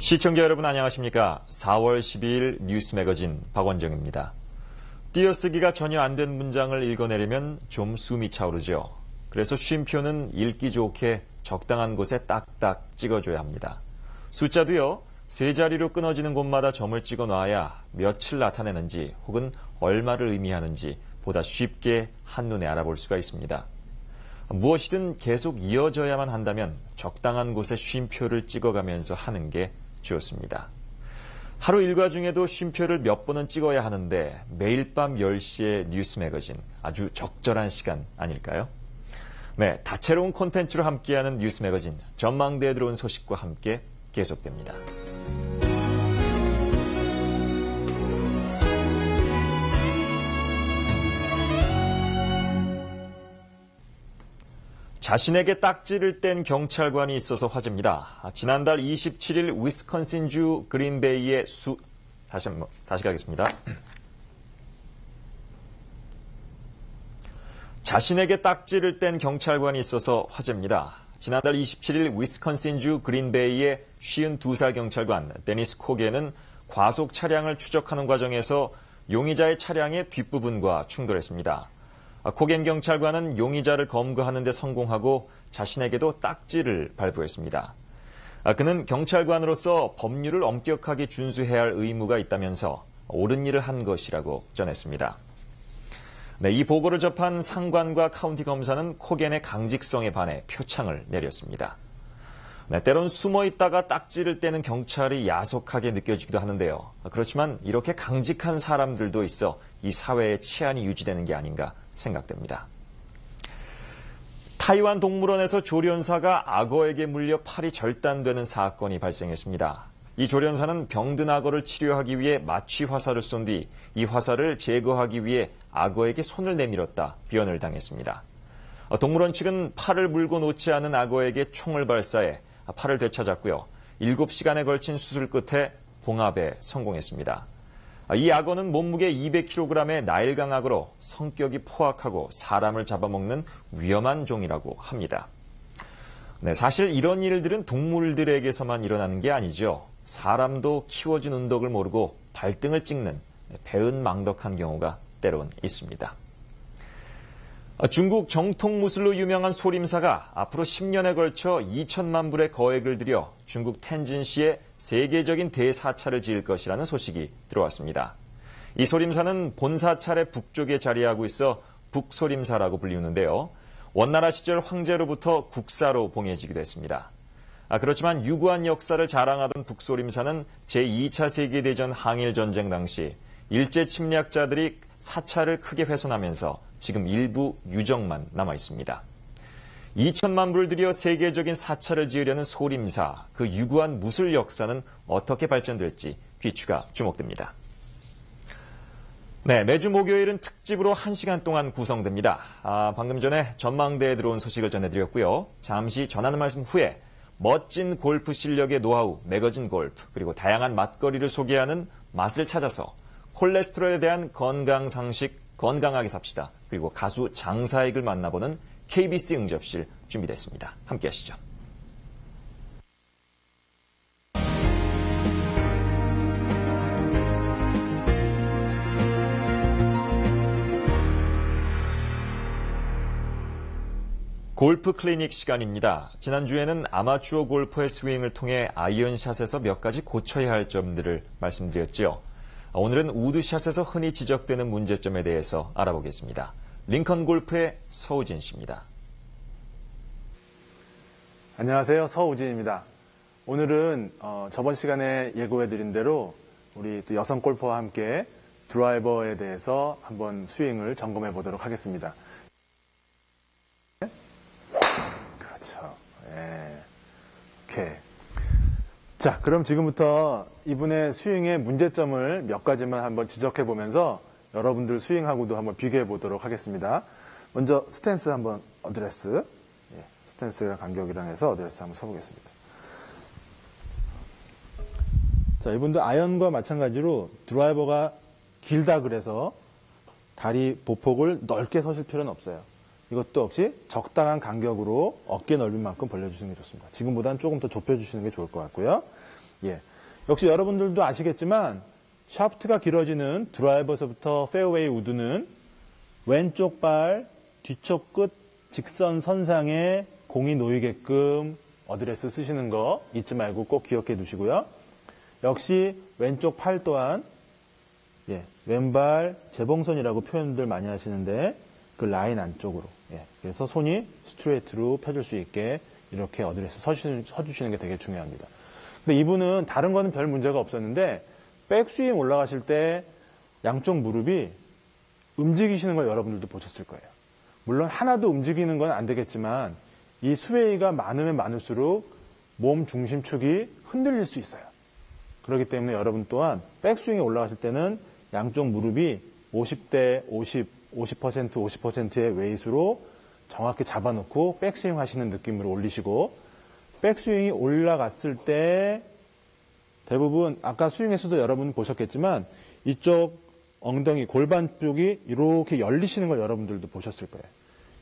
시청자 여러분 안녕하십니까? 4월 12일 뉴스 매거진 박원정입니다. 띄어쓰기가 전혀 안 된 문장을 읽어내려면 좀 숨이 차오르죠. 그래서 쉼표는 읽기 좋게 적당한 곳에 딱딱 찍어줘야 합니다. 숫자도요, 세 자리로 끊어지는 곳마다 점을 찍어 놔야 며칠 나타내는지 혹은 얼마를 의미하는지 보다 쉽게 한눈에 알아볼 수가 있습니다. 무엇이든 계속 이어져야만 한다면 적당한 곳에 쉼표를 찍어가면서 하는 게 좋습니다. 하루 일과 중에도 쉼표를 몇 번은 찍어야 하는데 매일 밤 10시에 뉴스 매거진 아주 적절한 시간 아닐까요? 네, 다채로운 콘텐츠로 함께하는 뉴스 매거진 전망대에 들어온 소식과 함께 계속됩니다. 자신에게 딱지를 뗀 경찰관이 있어서 화제입니다. 지난달 27일 위스콘신주 그린베이의 다시 가겠습니다. 자신에게 딱지를 뗀 경찰관이 있어서 화제입니다. 지난달 27일 위스콘신주 그린베이의 52살 경찰관 데니스 코게는 과속 차량을 추적하는 과정에서 용의자의 차량의 뒷부분과 충돌했습니다. 코겐 경찰관은 용의자를 검거하는 데 성공하고 자신에게도 딱지를 발부했습니다. 그는 경찰관으로서 법률을 엄격하게 준수해야 할 의무가 있다면서 옳은 일을 한 것이라고 전했습니다. 네, 이 보고를 접한 상관과 카운티 검사는 코겐의 강직성에 반해 표창을 내렸습니다. 네, 때론 숨어 있다가 딱지를 떼는 경찰이 야속하게 느껴지기도 하는데요. 그렇지만 이렇게 강직한 사람들도 있어 이 사회의 치안이 유지되는 게 아닌가 생각됩니다. 타이완 동물원에서 조련사가 악어에게 물려 팔이 절단되는 사건이 발생했습니다. 이 조련사는 병든 악어를 치료하기 위해 마취 화살을 쏜 뒤 이 화살을 제거하기 위해 악어에게 손을 내밀었다 변을 당했습니다. 동물원 측은 팔을 물고 놓지 않은 악어에게 총을 발사해 팔을 되찾았고요. 7시간에 걸친 수술 끝에 봉합에 성공했습니다. 이 악어는 몸무게 200kg의 나일강 악어로 성격이 포악하고 사람을 잡아먹는 위험한 종이라고 합니다. 네, 사실 이런 일들은 동물들에게서만 일어나는 게 아니죠. 사람도 키워준 운덕을 모르고 발등을 찍는 배은망덕한 경우가 때론 있습니다. 중국 정통 무술로 유명한 소림사가 앞으로 10년에 걸쳐 2천만 불의 거액을 들여 중국 텐진시에 세계적인 대사찰을 지을 것이라는 소식이 들어왔습니다. 이 소림사는 본사찰의 북쪽에 자리하고 있어 북소림사라고 불리우는데요. 원나라 시절 황제로부터 국사로 봉해지기도 했습니다. 그렇지만 유구한 역사를 자랑하던 북소림사는 제2차 세계대전 항일전쟁 당시 일제 침략자들이 사찰을 크게 훼손하면서 지금 일부 유적만 남아 있습니다. 2천만 불을 들여 세계적인 사찰을 지으려는 소림사, 그 유구한 무술 역사는 어떻게 발전될지 귀추가 주목됩니다. 네, 매주 목요일은 특집으로 1시간 동안 구성됩니다. 방금 전에 전망대에 들어온 소식을 전해드렸고요. 잠시 전하는 말씀 후에 멋진 골프 실력의 노하우, 매거진 골프, 그리고 다양한 맛거리를 소개하는 맛을 찾아서 콜레스테롤에 대한 건강 상식, 건강하게 삽시다. 그리고 가수 장사익을 만나보는 KBS 응접실 준비됐습니다. 함께 하시죠. 골프 클리닉 시간입니다. 지난주에는 아마추어 골퍼의 스윙을 통해 아이언샷에서 몇 가지 고쳐야 할 점들을 말씀드렸죠. 오늘은 우드샷에서 흔히 지적되는 문제점에 대해서 알아보겠습니다. 링컨 골프의 서우진 씨입니다. 안녕하세요. 서우진입니다. 오늘은 저번 시간에 예고해드린 대로 우리 또 여성 골퍼와 함께 드라이버에 대해서 한번 스윙을 점검해 보도록 하겠습니다. 그렇죠. 예. 오케이. 자, 그럼 지금부터 이분의 스윙의 문제점을 몇 가지만 한번 지적해 보면서 여러분들 스윙하고도 한번 비교해 보도록 하겠습니다. 먼저 스탠스 한번 어드레스, 스탠스랑 간격이랑 해서 어드레스 한번 써보겠습니다. 자, 이분도 아이언과 마찬가지로 드라이버가 길다 그래서 다리 보폭을 넓게 서실 필요는 없어요. 이것도 역시 적당한 간격으로 어깨 넓이만큼 벌려주시는 게 좋습니다. 지금보다는 조금 더 좁혀주시는 게 좋을 것 같고요. 예. 역시 여러분들도 아시겠지만 샤프트가 길어지는 드라이버에서부터 페어웨이 우드는 왼쪽 발 뒤쪽 끝 직선 선상에 공이 놓이게끔 어드레스 쓰시는 거 잊지 말고 꼭 기억해 두시고요. 역시 왼쪽 팔 또한 왼발 재봉선이라고 표현들 많이 하시는데 그 라인 안쪽으로 그래서 손이 스트레이트로 펴질 수 있게 이렇게 어드레스 서주시는 게 되게 중요합니다. 근데 이분은 다른 거는 별 문제가 없었는데 백스윙 올라가실 때 양쪽 무릎이 움직이시는 걸 여러분들도 보셨을 거예요. 물론 하나도 움직이는 건 안 되겠지만 이 스웨이가 많으면 많을수록 몸 중심축이 흔들릴 수 있어요. 그렇기 때문에 여러분 또한 백스윙에 올라가실 때는 양쪽 무릎이 50대 50, 50%의 웨이트로 정확히 잡아놓고 백스윙 하시는 느낌으로 올리시고 백스윙이 올라갔을 때 대부분 아까 스윙에서도 여러분 보셨겠지만 이쪽 엉덩이 골반 쪽이 이렇게 열리시는 걸 여러분들도 보셨을 거예요.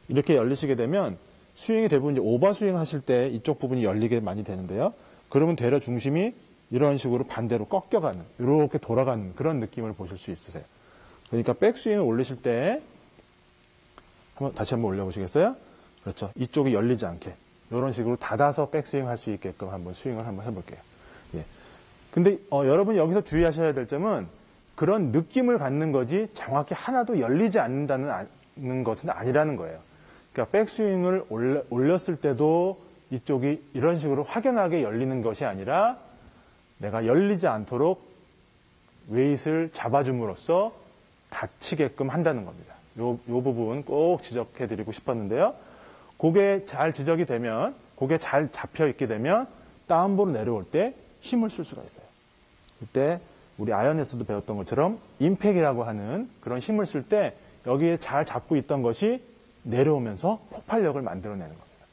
이렇게 열리시게 되면 스윙이 대부분 이제 오버스윙 하실 때 이쪽 부분이 열리게 많이 되는데요. 그러면 되려 중심이 이런 식으로 반대로 꺾여가는, 이렇게 돌아가는 그런 느낌을 보실 수 있으세요. 그러니까 백스윙을 올리실 때 다시 한번 올려보시겠어요? 그렇죠. 이쪽이 열리지 않게 이런 식으로 닫아서 백스윙 할 수 있게끔 한번 스윙을 한번 해볼게요. 근데 여러분이 여기서 주의하셔야 될 점은 그런 느낌을 갖는 거지 정확히 하나도 열리지 않는다는 것은 아니라는 거예요. 그러니까 백스윙을 올렸을 때도 이쪽이 이런 식으로 확연하게 열리는 것이 아니라 내가 열리지 않도록 웨이트를 잡아줌으로써 닫히게끔 한다는 겁니다. 요 부분 꼭 지적해 드리고 싶었는데요. 그게 잘 지적이 되면, 그게 잘 잡혀 있게 되면 다운볼로 내려올 때 힘을 쓸 수가 있어요. 이때 우리 아이언에서도 배웠던 것처럼 임팩이라고 하는 그런 힘을 쓸 때 여기에 잘 잡고 있던 것이 내려오면서 폭발력을 만들어내는 겁니다.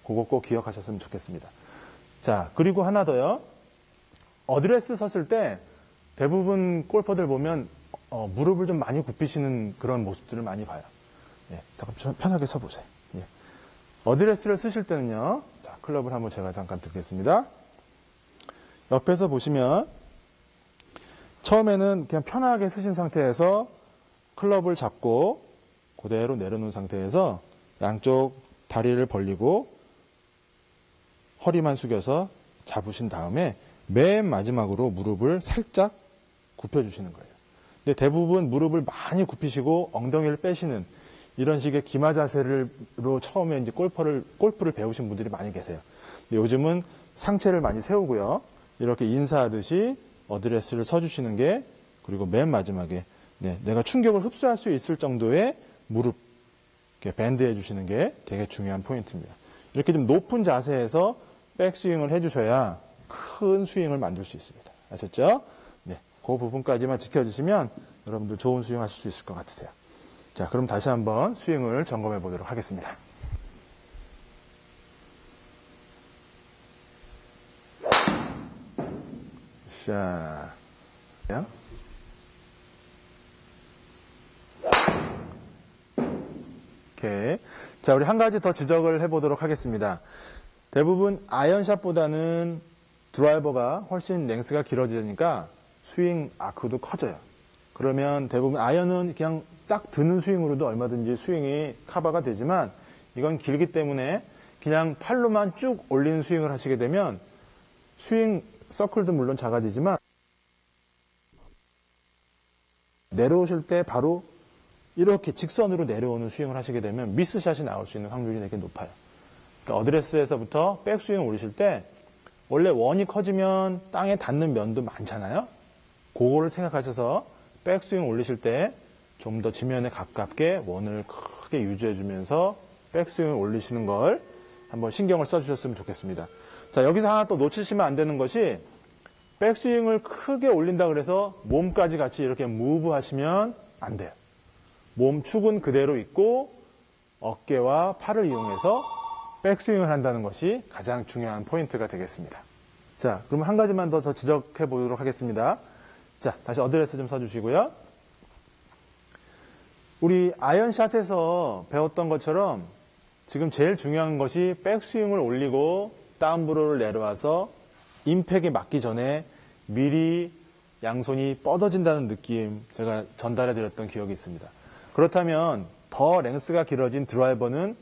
그거 꼭 기억하셨으면 좋겠습니다. 자, 그리고 하나 더요. 어드레스 섰을 때 대부분 골퍼들 보면 무릎을 좀 많이 굽히시는 그런 모습들을 많이 봐요. 잠깐 편하게 서보세요. 어드레스를 쓰실 때는요. 자, 클럽을 한번 제가 잠깐 들겠습니다. 옆에서 보시면 처음에는 그냥 편하게 쓰신 상태에서 클럽을 잡고 그대로 내려놓은 상태에서 양쪽 다리를 벌리고 허리만 숙여서 잡으신 다음에 맨 마지막으로 무릎을 살짝 굽혀주시는 거예요. 근데 대부분 무릎을 많이 굽히시고 엉덩이를 빼시는 이런 식의 기마 자세로 처음에 이제 골프를 배우신 분들이 많이 계세요. 근데 요즘은 상체를 많이 세우고요. 이렇게 인사하듯이 어드레스를 서주시는 게, 그리고 맨 마지막에 내가 충격을 흡수할 수 있을 정도의 무릎 이렇게 밴드 해주시는 게 되게 중요한 포인트입니다. 이렇게 좀 높은 자세에서 백스윙을 해주셔야 큰 스윙을 만들 수 있습니다. 아셨죠? 그 부분까지만 지켜주시면 여러분들 좋은 스윙 하실 수 있을 것 같으세요. 자, 그럼 다시 한번 스윙을 점검해 보도록 하겠습니다. 자, 오케이. 자, 우리 한 가지 더 지적을 해보도록 하겠습니다. 대부분 아이언샷보다는 드라이버가 훨씬 랭스가 길어지니까 스윙 아크도 커져요. 그러면 대부분 아이언은 그냥 딱 드는 스윙으로도 얼마든지 스윙이 커버가 되지만 이건 길기 때문에 그냥 팔로만 쭉 올리는 스윙을 하시게 되면 스윙 서클도 물론 작아지지만 내려오실 때 바로 이렇게 직선으로 내려오는 스윙을 하시게 되면 미스샷이 나올 수 있는 확률이 되게 높아요. 그러니까 어드레스에서부터 백스윙을 올리실 때 원래 원이 커지면 땅에 닿는 면도 많잖아요. 그거를 생각하셔서 백스윙 올리실 때 좀 더 지면에 가깝게 원을 크게 유지해주면서 백스윙을 올리시는 걸 한번 신경을 써주셨으면 좋겠습니다. 자, 여기서 하나 또 놓치시면 안 되는 것이 백스윙을 크게 올린다 그래서 몸까지 같이 이렇게 무브 하시면 안 돼요. 몸 축은 그대로 있고 어깨와 팔을 이용해서 백스윙을 한다는 것이 가장 중요한 포인트가 되겠습니다. 자, 그럼 한 가지만 더 지적해 보도록 하겠습니다. 자, 다시 어드레스 좀 써주시고요. 우리 아이언샷에서 배웠던 것처럼 지금 제일 중요한 것이 백스윙을 올리고 다운브로를 내려와서 임팩에 맞기 전에 미리 양손이 뻗어진다는 느낌 제가 전달해 드렸던 기억이 있습니다. 그렇다면 더 랭스가 길어진 드라이버는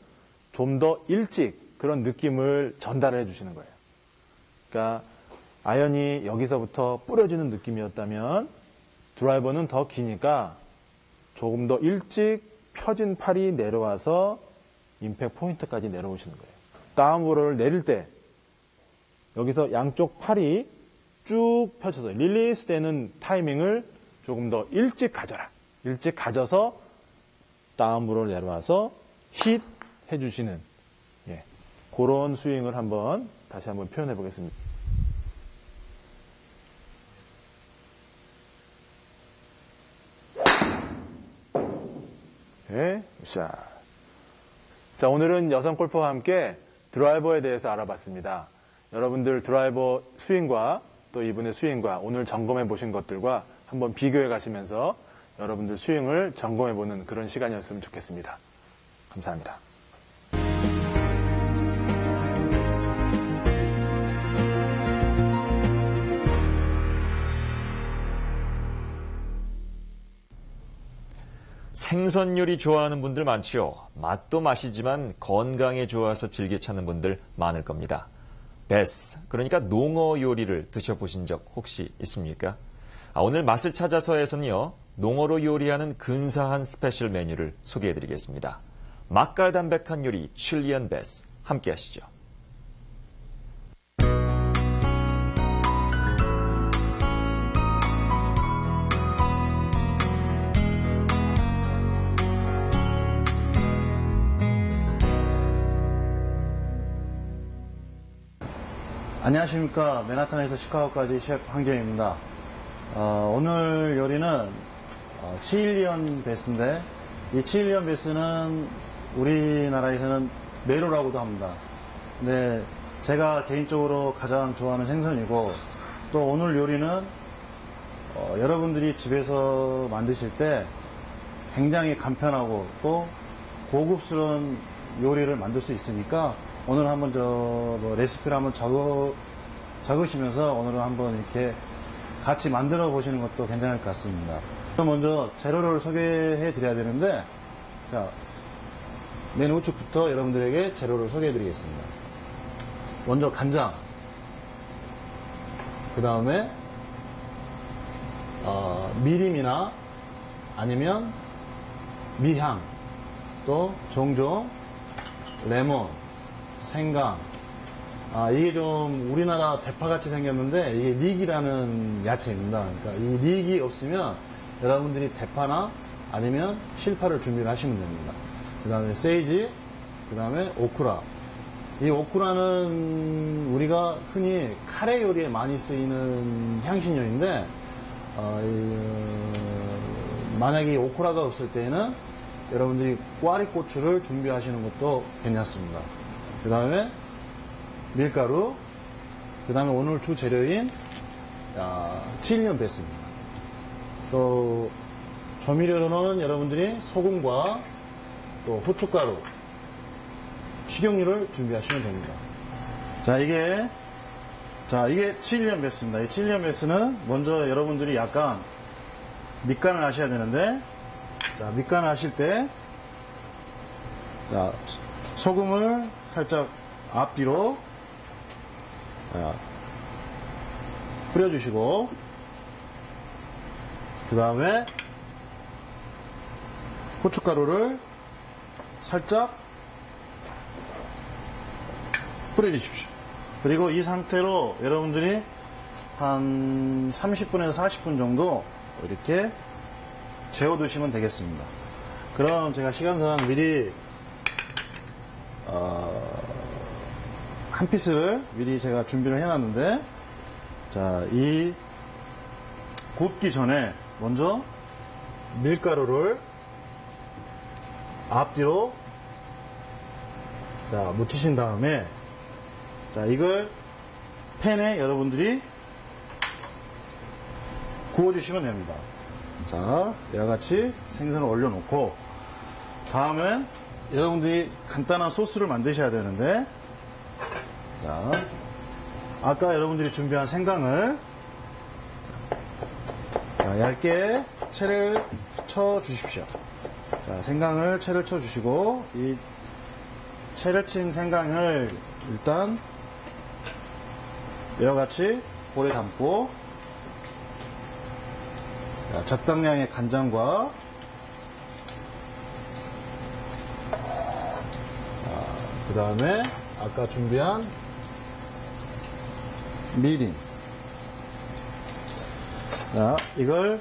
좀 더 일찍 그런 느낌을 전달해 주시는 거예요. 그러니까 아연이 여기서부터 뿌려지는 느낌이었다면 드라이버는 더 기니까 조금 더 일찍 펴진 팔이 내려와서 임팩트 포인트까지 내려오시는 거예요. 다운볼을 내릴 때 여기서 양쪽 팔이 쭉 펴져서 릴리스 되는 타이밍을 조금 더 일찍 가져라. 일찍 가져서 다운볼을 내려와서 힛 해주시는 그런 스윙을 다시 한번 표현해 보겠습니다. 샷. 자, 오늘은 여성 골퍼와 함께 드라이버에 대해서 알아봤습니다. 여러분들 드라이버 스윙과 또 이분의 스윙과 오늘 점검해 보신 것들과 한번 비교해 가시면서 여러분들 스윙을 점검해 보는 그런 시간이었으면 좋겠습니다. 감사합니다. 생선 요리 좋아하는 분들 많지요. 맛도 맛이지만 건강에 좋아서 즐겨 찾는 분들 많을 겁니다. 베스, 그러니까 농어 요리를 드셔보신 적 혹시 있습니까? 오늘 맛을 찾아서에서는요, 농어로 요리하는 근사한 스페셜 메뉴를 소개해드리겠습니다. 맛깔담백한 요리 칠리언 베스, 함께 하시죠. 안녕하십니까. 맨하탄에서 시카고까지 셰프 황재입니다. 오늘 요리는 칠리언 베스인데 이 칠리언 베스는 우리나라에서는 메로라고도 합니다. 근데 제가 개인적으로 가장 좋아하는 생선이고 또 오늘 요리는 여러분들이 집에서 만드실 때 굉장히 간편하고 또 고급스러운 요리를 만들 수 있으니까 오늘 한번 레시피를 한번 적으시면서 오늘은 한번 이렇게 같이 만들어 보시는 것도 괜찮을 것 같습니다. 먼저 재료를 소개해 드려야 되는데, 자, 맨 우측부터 여러분들에게 재료를 소개해 드리겠습니다. 먼저 간장, 그 다음에 미림이나 아니면 미향, 또 종종 레몬, 생강. 이게 좀 우리나라 대파같이 생겼는데 이게 릭이라는 야채입니다. 그러니까 이 릭이 없으면 여러분들이 대파나 아니면 실파를 준비를 하시면 됩니다. 그 다음에 세이지, 그 다음에 오크라. 이 오크라는 우리가 흔히 카레 요리에 많이 쓰이는 향신료인데 만약에 이 오크라가 없을 때는 여러분들이 꽈리고추를 준비하시는 것도 괜찮습니다. 그 다음에 밀가루, 그 다음에 오늘 주 재료인 칠리언 베스입니다. 또 조미료로는 여러분들이 소금과 또 후춧가루, 식용유를 준비하시면 됩니다. 이게 칠리언 베스입니다. 이 칠리언 베스는 먼저 여러분들이 약간 밑간을 하셔야 되는데, 밑간을 하실 때 소금을 살짝 앞뒤로 뿌려주시고, 그 다음에 후춧가루를 살짝 뿌려주십시오. 그리고 이 상태로 여러분들이 한 30분에서 40분 정도 이렇게 재워두시면 되겠습니다. 그럼 제가 시간상 미리 한 피스를 미리 제가 준비를 해놨는데, 이 굽기 전에 먼저 밀가루를 앞뒤로 묻히신 다음에 이걸 팬에 여러분들이 구워주시면 됩니다. 이와 같이 생선을 올려놓고 다음엔 여러분들이 간단한 소스를 만드셔야 되는데, 아까 여러분들이 준비한 생강을 자, 얇게 채를 쳐 주십시오. 자, 생강을 채를 쳐 주시고, 이 채를 친 생강을 일단 이와 같이 볼에 담고, 자, 적당량의 간장과 그 다음에 아까 준비한 미림. 자, 이걸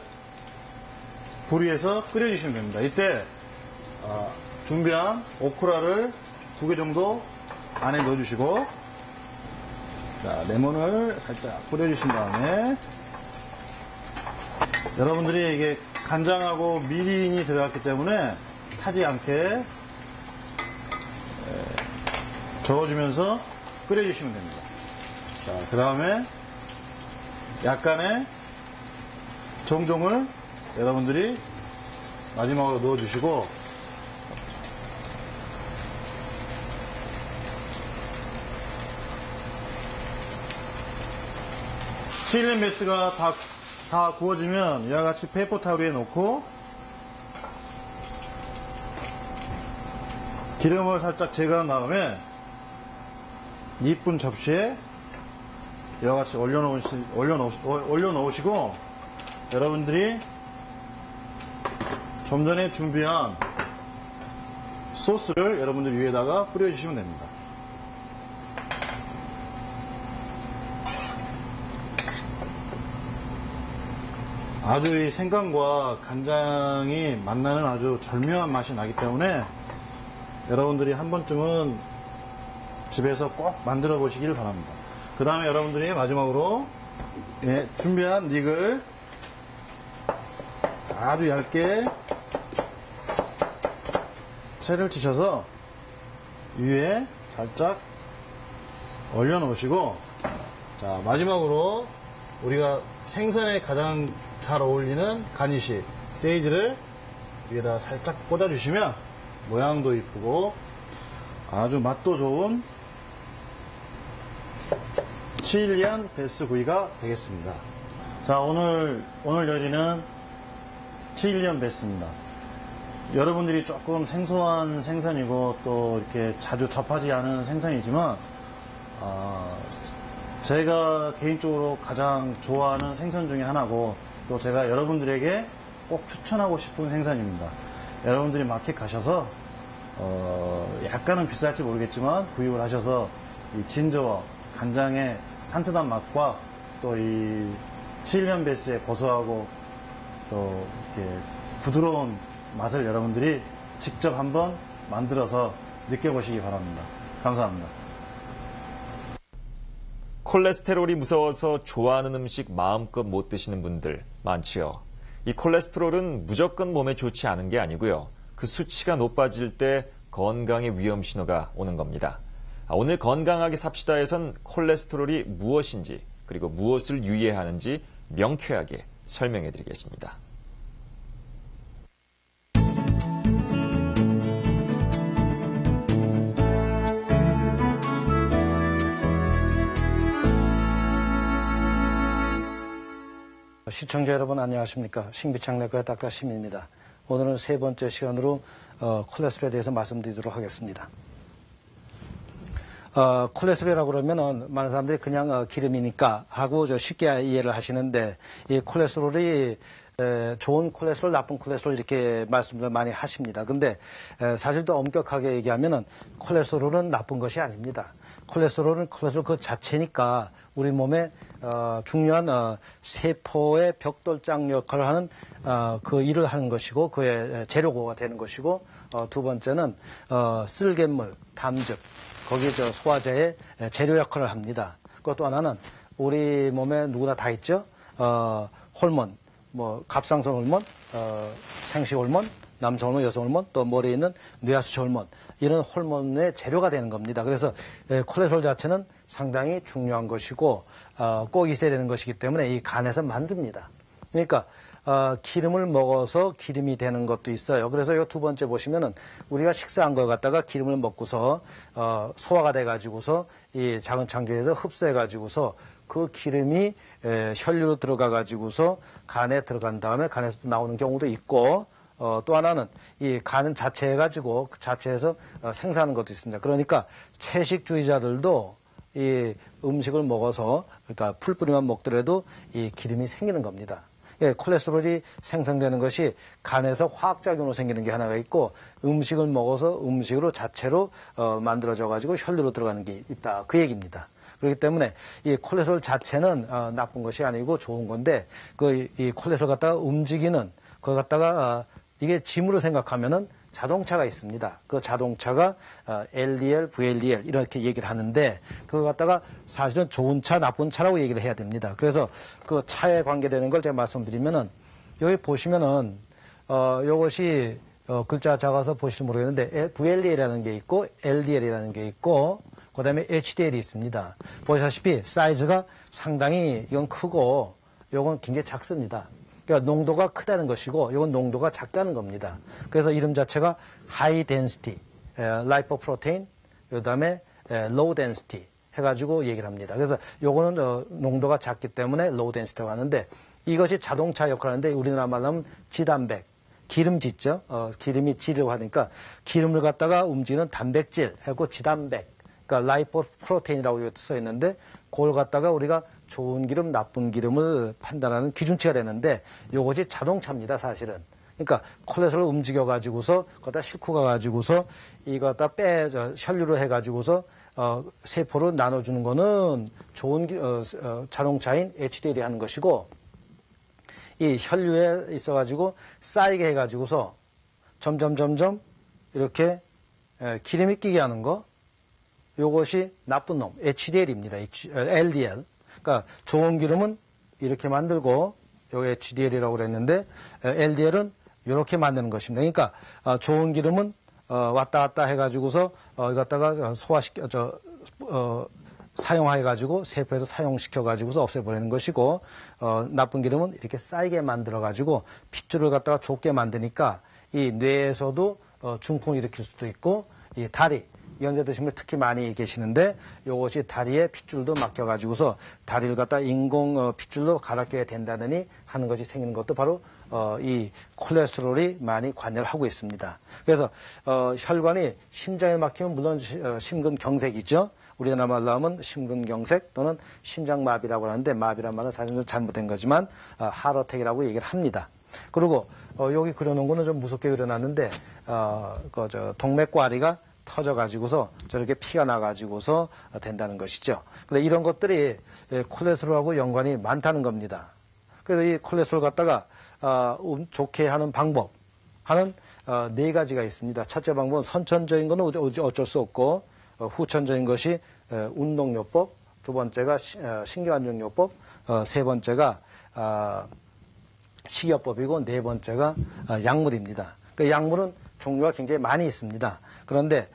불 위에서 끓여주시면 됩니다. 이때 준비한 오크라를 2개 정도 안에 넣어주시고, 자, 레몬을 살짝 뿌려주신 다음에, 여러분들이 이게 간장하고 미린이 들어갔기 때문에 타지 않게 저어주면서 끓여주시면 됩니다. 자, 그 다음에 약간의 정종을 여러분들이 마지막으로 넣어주시고, 치일렌 베이스가 다 구워지면 이와 같이 페이퍼 타올 위에 놓고 기름을 살짝 제거한 다음에 이쁜 접시에 이와 같이 올려놓으시고, 여러분들이 좀 전에 준비한 소스를 여러분들 위에다가 뿌려주시면 됩니다. 아주 이 생강과 간장이 만나는 아주 절묘한 맛이 나기 때문에 여러분들이 한 번쯤은 집에서 꼭 만들어 보시길 바랍니다. 그 다음에 여러분들이 마지막으로 준비한 닉을 아주 얇게 채를 치셔서 위에 살짝 올려 놓으시고, 자, 마지막으로 우리가 생선에 가장 잘 어울리는 가니쉬 세이지를 위에다 살짝 꽂아 주시면 모양도 이쁘고 아주 맛도 좋은 치일리안 베스 구이가 되겠습니다. 자, 오늘 요리는 치일리안 베스입니다. 여러분들이 조금 생소한 생선이고 또 이렇게 자주 접하지 않은 생선이지만 제가 개인적으로 가장 좋아하는 생선 중에 하나고, 또 제가 여러분들에게 꼭 추천하고 싶은 생선입니다. 여러분들이 마켓 가셔서 약간은 비쌀지 모르겠지만 구입을 하셔서 이 진저와 간장의 산뜻한 맛과 또 이 치일리안 베이스의 고소하고 또 이렇게 부드러운 맛을 여러분들이 직접 한번 만들어서 느껴보시기 바랍니다. 감사합니다. 콜레스테롤이 무서워서 좋아하는 음식 마음껏 못 드시는 분들 많지요. 이 콜레스테롤은 무조건 몸에 좋지 않은 게 아니고요. 그 수치가 높아질 때 건강의 위험 신호가 오는 겁니다. 오늘 건강하게 삽시다에선 콜레스테롤이 무엇인지, 그리고 무엇을 유의해야 하는지 명쾌하게 설명해 드리겠습니다. 시청자 여러분 안녕하십니까. 신비창내과의 닥터 심입니다. 오늘은 세 번째 시간으로 콜레스테롤에 대해서 말씀드리도록 하겠습니다. 콜레스테롤이라고 그러면은 많은 사람들이 그냥 기름이니까 하고 쉽게 이해를 하시는데, 이 콜레스테롤이 좋은 콜레스테롤, 나쁜 콜레스테롤 이렇게 말씀을 많이 하십니다. 근데 사실 더 엄격하게 얘기하면은 콜레스테롤은 나쁜 것이 아닙니다. 콜레스테롤은 콜레스테롤 그 자체니까 우리 몸에 중요한 세포의 벽돌장 역할을 하는 그 일을 하는 것이고, 그의 재료고가 되는 것이고, 두 번째는 쓸개물, 담즙, 거기 소화제의 재료 역할을 합니다. 그것도 하나는 우리 몸에 누구나 다 있죠. 호르몬, 갑상선 호르몬, 생식 호르몬, 남성 호르몬, 여성 호르몬, 또 머리에 있는 뇌하수체 호르몬, 이런 호르몬의 재료가 되는 겁니다. 그래서 콜레스테롤 자체는 상당히 중요한 것이고 꼭 있어야 되는 것이기 때문에 이 간에서 만듭니다. 그러니까 기름을 먹어서 기름이 되는 것도 있어요. 그래서 이 두 번째 보시면은 우리가 식사한 걸 갖다가 기름을 먹고서 소화가 돼 가지고서 이 작은 창조에서 흡수해 가지고서 그 기름이 혈류로 들어가 가지고서 간에 들어간 다음에 간에서 또 나오는 경우도 있고, 또 하나는 이 간 자체 가지고 그 자체에서 생산하는 것도 있습니다. 그러니까 채식주의자들도 이 음식을 먹어서, 그러니까 풀뿌리만 먹더라도 이 기름이 생기는 겁니다. 예, 콜레스테롤이 생성되는 것이 간에서 화학작용으로 생기는 게 하나가 있고, 음식을 먹어서 음식으로 자체로 만들어져 가지고 혈류로 들어가는 게 있다, 그 얘기입니다. 그렇기 때문에 이 콜레스테롤 자체는 나쁜 것이 아니고 좋은 건데, 이 콜레스테롤 갖다가 움직이는 그걸 갖다가 이게 짐으로 생각하면은 자동차가 있습니다. 그 자동차가 LDL, VLDL 이렇게 얘기를 하는데, 그거 갖다가 사실은 좋은 차, 나쁜 차라고 얘기를 해야 됩니다. 그래서 그 차에 관계되는 걸 제가 말씀드리면은, 여기 보시면은 요것이 글자 작아서 보실지 모르겠는데 VLDL이라는 게 있고 LDL이라는 게 있고, 그다음에 HDL이 있습니다. 보시다시피 사이즈가 상당히 이건 크고 요건 굉장히 작습니다. 그러니까 농도가 크다는 것이고 이건 농도가 작다는 겁니다. 그래서 이름 자체가 high density lipoprotein, 그다음에 low density 해가지고 얘기를 합니다. 그래서 요거는 농도가 작기 때문에 low density라고 하는데, 이것이 자동차 역할을 하는데 우리나라 말로 하면 지단백, 기름짓죠. 기름이 지라고 하니까 기름을 갖다가 움직이는 단백질 하고 지단백, 그러니까 라이포프로테인이라고 써 있는데, 그걸 갖다가 우리가 좋은 기름, 나쁜 기름을 판단하는 기준치가 되는데, 이것이 자동차입니다, 사실은. 그러니까 콜레스테롤을 움직여가지고서 거기다 싣고 가가지고서 이거 갖다 혈류로 해가지고서 세포로 나눠주는 거는 좋은 자동차인 HDL이 하는 것이고, 이 혈류에 있어가지고 쌓이게 해가지고서 점점 이렇게 기름이 끼게 하는 거, 요것이 나쁜 놈, HDL입니다. LDL. 그러니까 좋은 기름은 이렇게 만들고, 여기 HDL이라고 그랬는데, LDL은 이렇게 만드는 것입니다. 그러니까 좋은 기름은 왔다 갔다 해가지고서 이거 갖다가 사용해가지고 세포에서 사용시켜가지고서 없애버리는 것이고, 나쁜 기름은 이렇게 쌓이게 만들어가지고 핏줄을 갖다가 좁게 만드니까 이 뇌에서도 중풍을 일으킬 수도 있고, 이 다리, 연세 드신 분 특히 많이 계시는데, 요것이 다리에 핏줄도 막혀가지고서 다리를 갖다 인공 핏줄로 갈아 껴야 된다느니 하는 것이 생기는 것도 바로 이 콜레스테롤이 많이 관여를 하고 있습니다. 그래서 혈관이 심장에 막히면 물론 심근경색이죠. 우리나라 말로 하면 심근경색 또는 심장마비라고 하는데, 마비란 말은 사실은 잘못된 거지만 하르어택이라고 얘기를 합니다. 그리고 여기 그려놓은 거는 좀 무섭게 그려놨는데, 동맥과리가 터져가지고서 저렇게 피가 나가지고서 된다는 것이죠. 근데 이런 것들이 콜레스테롤하고 연관이 많다는 겁니다. 그래서 이 콜레스테롤 갖다가 좋게 하는 방법 하는 네 가지가 있습니다. 첫째 방법은 선천적인 거는 어쩔 수 없고, 후천적인 것이 운동요법, 두 번째가 신경안정요법, 세 번째가 식이요법이고, 네 번째가 약물입니다. 그 약물은 종류가 굉장히 많이 있습니다. 그런데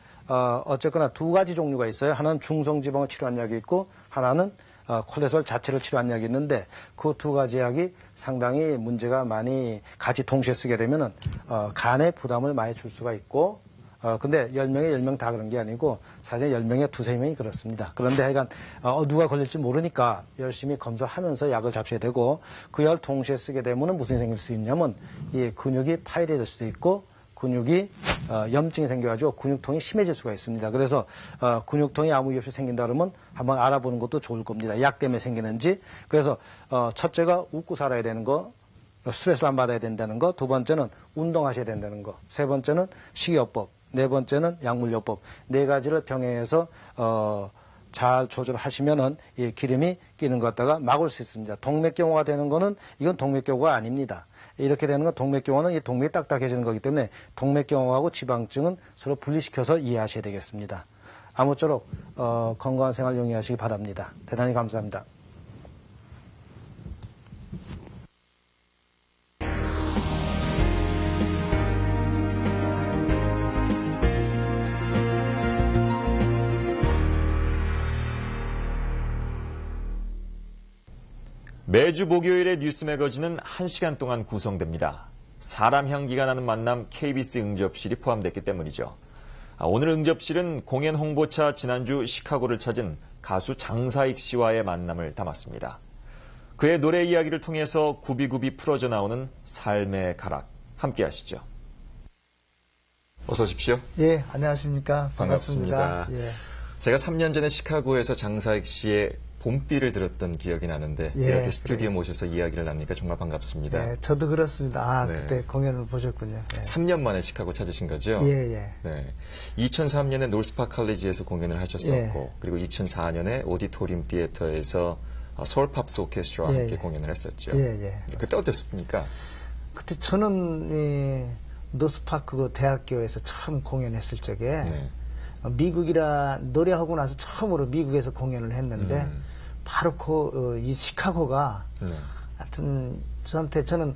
어쨌거나 두 가지 종류가 있어요. 하나는 중성지방을 치료한 약이 있고, 하나는 콜레스테롤 자체를 치료한 약이 있는데, 그 두 가지 약이 상당히 문제가 많이 같이 동시에 쓰게 되면은 간에 부담을 많이 줄 수가 있고, 근데 10명에 10명 다 그런 게 아니고 사실 10명에 두세 명이 그렇습니다. 그런데 하여간 누가 걸릴지 모르니까 열심히 검사하면서 약을 잡셔야 되고, 그 약을 동시에 쓰게 되면은 무슨 일이 생길 수 있냐면, 이 근육이 파열될 수도 있고, 근육이 염증이 생겨가지고 근육통이 심해질 수가 있습니다. 그래서 근육통이 아무 이유 없이 생긴다 그러면 한번 알아보는 것도 좋을 겁니다. 약 때문에 생기는지. 그래서 첫째가 웃고 살아야 되는 거, 스트레스를 안 받아야 된다는 거, 두 번째는 운동하셔야 된다는 거, 세 번째는 식이요법, 네 번째는 약물요법, 네 가지를 병행해서 잘 조절하시면은 이 기름이 끼는 것 갖다가 막을 수 있습니다. 동맥경화가 되는 거는 이건 동맥경화가 아닙니다. 이렇게 되는 건 동맥경화는 이 동맥이 딱딱해지는 거기 때문에 동맥경화하고 지방증은 서로 분리시켜서 이해하셔야 되겠습니다. 아무쪼록 건강한 생활 영위하시기 바랍니다. 대단히 감사합니다. 매주 목요일에 뉴스 매거진은 1시간 동안 구성됩니다. 사람 향기가 나는 만남 KBS 응접실이 포함됐기 때문이죠. 오늘 응접실은 공연 홍보차 지난주 시카고를 찾은 가수 장사익 씨와의 만남을 담았습니다. 그의 노래 이야기를 통해서 굽이굽이 풀어져 나오는 삶의 가락, 함께 하시죠. 어서 오십시오. 예, 안녕하십니까. 반갑습니다. 예. 제가 3년 전에 시카고에서 장사익 씨의 봄비를 들었던 기억이 나는데 예, 이렇게 스튜디오에 모셔서 이야기를 나누니까 정말 반갑습니다. 예, 저도 그렇습니다. 아, 네. 그때 공연을 보셨군요. 예. 3년 만에 시카고 찾으신 거죠? 예, 예. 네. 2003년에 놀스파 칼리지에서 공연을 하셨었고 예. 그리고 2004년에 오디토리움 티에터에서 서울팝스 오케스트라와 예, 함께 예. 공연을 했었죠. 예, 예. 그때 어땠습니까? 그때 저는 노스파크 대학교에서 처음 공연했을 적에 네. 미국이라 노래하고 나서 처음으로 미국에서 공연을 했는데 바로 이 시카고가 네. 하여튼 저는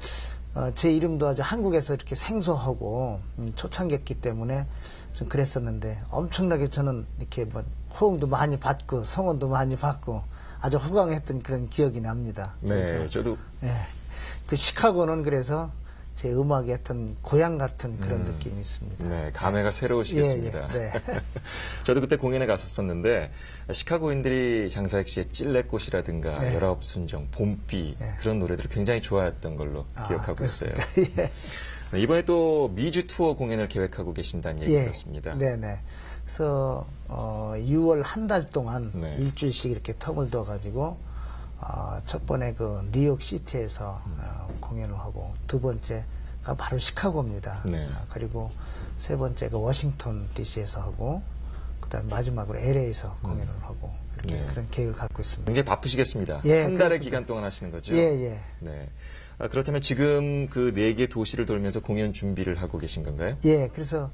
제 이름도 아주 한국에서 이렇게 생소하고 초창기였기 때문에 좀 그랬었는데 엄청나게 저는 이렇게 뭐 호응도 많이 받고 성원도 많이 받고 아주 호강했던 그런 기억이 납니다. 네, 저도 예, 그 시카고는 그래서 제 음악의 어떤 고향 같은 그런 느낌이 있습니다. 네, 감회가 새로우시겠습니다. 예, 예, 네. 저도 그때 공연에 갔었었는데 시카고인들이 장사익 씨의 찔레꽃이라든가 네. 19순정, 봄비 네. 그런 노래들을 굉장히 좋아했던 걸로 기억하고 있어요. 예. 네, 이번에 또 미주 투어 공연을 계획하고 계신다는 얘기 들었습니다. 네네. 그래서 6월 한 달 동안 네. 일주일씩 이렇게 텀을 둬가지고 첫 번에 그 뉴욕 시티에서 공연을 하고 두 번째가 바로 시카고입니다. 네. 그리고 세 번째가 워싱턴 DC에서 하고 그다음 마지막으로 LA에서 공연을 하고 이렇게 네. 그런 계획을 갖고 있습니다. 굉장히 바쁘시겠습니다. 예, 한 달의 그렇습니다. 기간 동안 하시는 거죠? 예, 예. 네. 그렇다면 지금 그 4개 도시를 돌면서 공연 준비를 하고 계신 건가요? 예, 그래서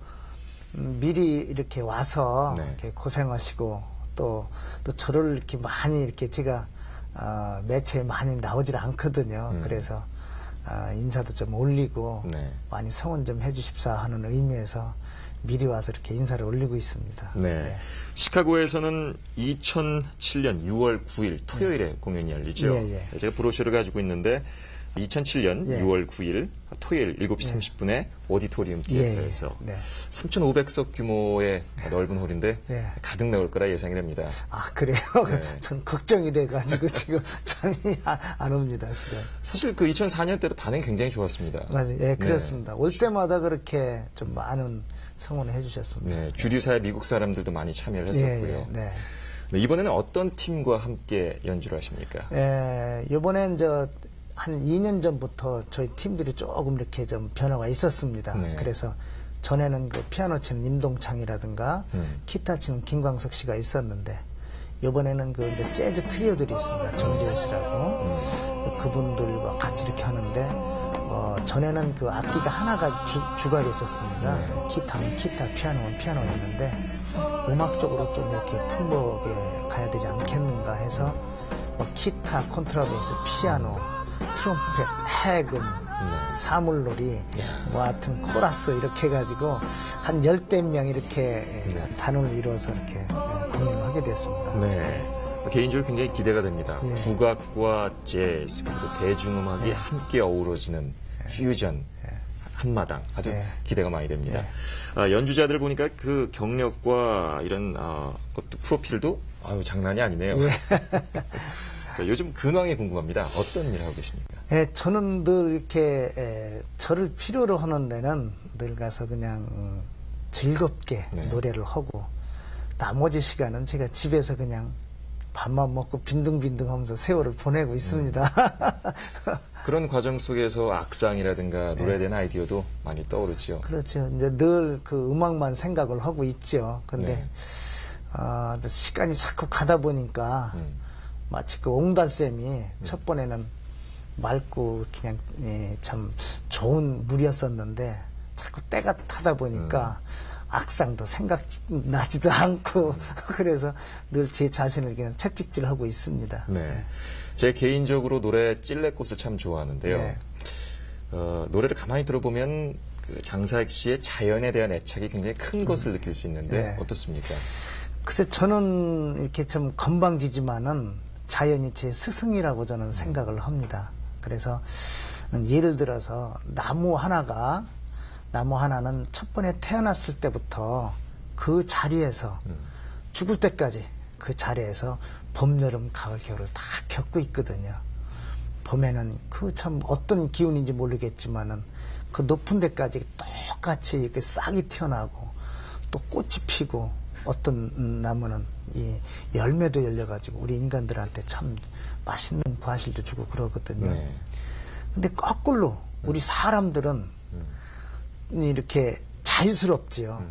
미리 이렇게 와서 네. 이렇게 고생하시고 또 저를 이렇게 많이 이렇게 제가 매체에 많이 나오질 않거든요. 그래서 인사도 좀 올리고 네. 많이 성원 좀 해주십사 하는 의미에서 미리 와서 이렇게 인사를 올리고 있습니다. 네. 시카고에서는 2007년 6월 9일 토요일에 공연이 열리죠. 예, 예. 제가 브로셔를 가지고 있는데 2007년 예. 6월 9일 토요일 7시 30분에 오디토리움 티에터에서 예, 예. 네. 3,500석 규모의 넓은 홀인데 예. 가득 나올 거라 예상이 됩니다. 아, 그래요? 네. 전 걱정이 돼가지고 지금 잠이 안 옵니다, 지금. 사실 그 2004년 때도 반응이 굉장히 좋았습니다. 맞아요. 예, 네. 그렇습니다. 올 때마다 그렇게 좀 많은 성원을 해주셨습니다. 네, 주류사의 미국 사람들도 많이 참여를 했었고요. 예, 예, 네. 네, 이번에는 어떤 팀과 함께 연주를 하십니까? 이번엔 한 2년 전부터 저희 팀들이 조금 이렇게 좀 변화가 있었습니다. 네. 그래서 전에는 그 피아노 치는 임동창이라든가 기타 치는 김광석 씨가 있었는데 이번에는 그 이제 재즈 트리오들이 있습니다. 정재현 씨라고 그분들과 같이 이렇게 하는데 전에는 그 악기가 하나가 주가 됐었습니다. 네. 기타는 기타, 피아노는 피아노였는데 음악적으로 좀 이렇게 풍부하게 가야 되지 않겠는가 해서 기타, 콘트라베이스, 피아노, 트럼펫, 해금, 사물놀이, 하여튼 코러스 이렇게 해가지고 한 10대 명 이렇게 단원을 이루어서 이렇게 공연을 하게 됐습니다. 네. 개인적으로 굉장히 기대가 됩니다. 예. 국악과 재즈 그리고 대중음악이 함께 어우러지는 퓨전 한마당 아주 예. 기대가 많이 됩니다. 연주자들 보니까 그 경력과 이런 것도 프로필도 장난이 아니네요. 자, 요즘 근황이 궁금합니다. 어떤 일을 하고 계십니까? 예, 저는 늘 이렇게 저를 필요로 하는 데는 늘 가서 그냥 즐겁게 네. 노래를 하고 나머지 시간은 제가 집에서 그냥 밥만 먹고 빈둥빈둥 하면서 세월을 보내고 있습니다. 그런 과정 속에서 악상이라든가 노래에 대한 아이디어도 많이 떠오르죠. 그렇죠. 이제 늘 그 음악만 생각을 하고 있죠. 근데 네. 시간이 자꾸 가다 보니까 마치 그 옹달샘이 첫 번에는 맑고 그냥 참 좋은 물이었었는데 자꾸 때가 타다 보니까 악상도 생각나지도 않고 그래서 늘 제 자신을 그냥 채찍질하고 있습니다. 네. 제 개인적으로 노래 찔레꽃을 참 좋아하는데요. 네. 노래를 가만히 들어보면 그 장사익 씨의 자연에 대한 애착이 굉장히 큰 것을 느낄 수 있는데 네. 어떻습니까? 글쎄 저는 이렇게 좀 건방지지만은 자연이 제 스승이라고 저는 생각을 합니다. 그래서 예를 들어서 나무 하나는 첫 번에 태어났을 때부터 그 자리에서 죽을 때까지 그 자리에서 봄, 여름, 가을, 겨울을 다 겪고 있거든요. 봄에는 그 참 어떤 기운인지 모르겠지만은 그 높은 데까지 똑같이 이렇게 싹이 튀어나오고 또 꽃이 피고 어떤 나무는 이 열매도 열려가지고 우리 인간들한테 참 맛있는 과실도 주고 그러거든요. 네. 근데 거꾸로 우리 사람들은 이렇게 자유스럽지요.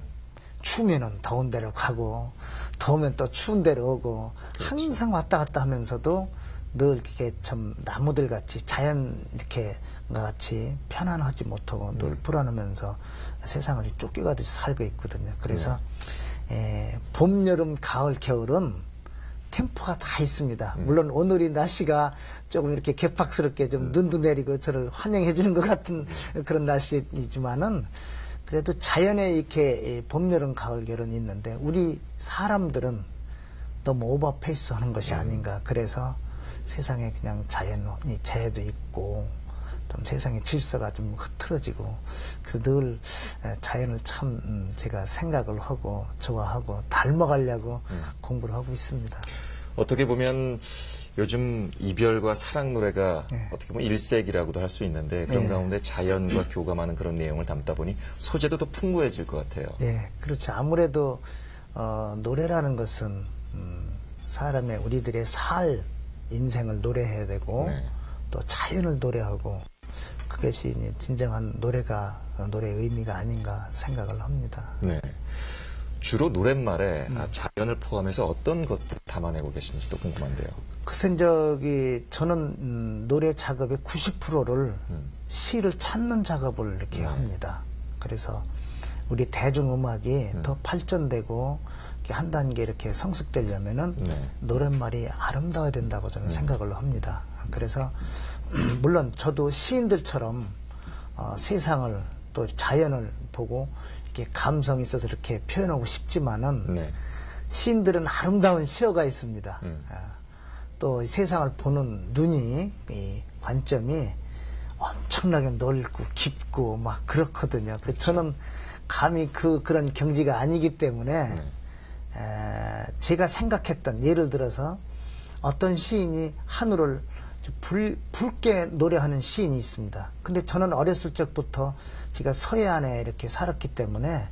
추우면은 더운 데로 가고 더우면 또 추운 데로 오고 항상 왔다 갔다 하면서도 늘 이렇게 참 나무들 같이 자연 이렇게 같이 편안하지 못하고 늘 불안하면서 세상을 쫓겨가듯이 살고 있거든요. 그래서 봄, 여름, 가을, 겨울은 템포가 다 있습니다. 물론 오늘이 날씨가 조금 이렇게 개팍스럽게 좀 눈도 내리고 저를 환영해 주는 것 같은 그런 날씨이지만은 그래도 자연에 이렇게 봄, 여름, 가을, 겨울은 있는데 우리 사람들은 너무 오버페이스 하는 것이 아닌가. 그래서 세상에 그냥 자연이 재해도 있고 좀 세상의 질서가 좀 흐트러지고 그래서 늘 자연을 참 제가 생각을 하고 좋아하고 닮아가려고 공부를 하고 있습니다. 어떻게 보면 요즘 이별과 사랑 노래가 네. 어떻게 보면 일색이라고도 할 수 있는데 그런 네. 가운데 자연과 교감하는 그런 내용을 담다 보니 소재도 더 풍부해질 것 같아요. 예, 그렇죠. 아무래도 노래라는 것은 사람의 우리들의 살 인생을 노래해야 되고 네. 또 자연을 노래하고 그것이 이제 진정한 노래가 노래의 의미가 아닌가 생각을 합니다. 네. 주로 노랫말에 자연을 포함해서 어떤 것들 담아내고 계신지도 궁금한데요. 글쎄 저는 노래 작업의 90%를 시를 찾는 작업을 이렇게 합니다. 그래서 우리 대중음악이 더 발전되고 이렇게 한 단계 이렇게 성숙되려면은 노랫말이 아름다워야 된다고 저는 생각을 합니다. 그래서 물론 저도 시인들처럼 세상을 또 자연을 보고 이렇게 감성이 있어서 이렇게 표현하고 싶지만은 시인들은 아름다운 시어가 있습니다. 또 세상을 보는 눈이 이 관점이 엄청나게 넓고 깊고 막 그렇거든요. 그렇죠. 저는 감히 그런 경지가 아니기 때문에 제가 생각했던 예를 들어서 어떤 시인이 하늘을 붉게 노래하는 시인이 있습니다. 근데 저는 어렸을 적부터 제가 서해안에 이렇게 살았기 때문에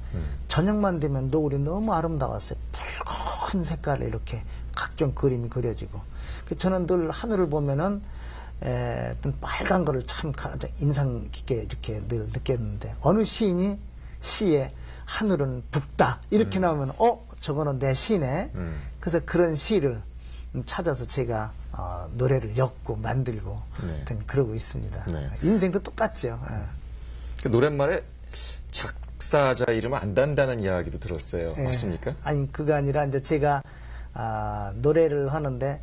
저녁만 되면 노을이 너무 아름다웠어요. 붉은 색깔에 이렇게 각종 그림이 그려지고 저는 늘 하늘을 보면은 어떤 빨간 거를 참 인상 깊게 이렇게 늘 느꼈는데 어느 시인이 시에 하늘은 붉다 이렇게 나오면 저거는 내 시네. 그래서 그런 시를 찾아서 제가 노래를 엮고 만들고 그러고 있습니다. 인생도 똑같죠. 그 노랫말에 작사자 이름을 안 단다는 이야기도 들었어요. 맞습니까? 아니 그거 아니라 이제 제가 노래를 하는데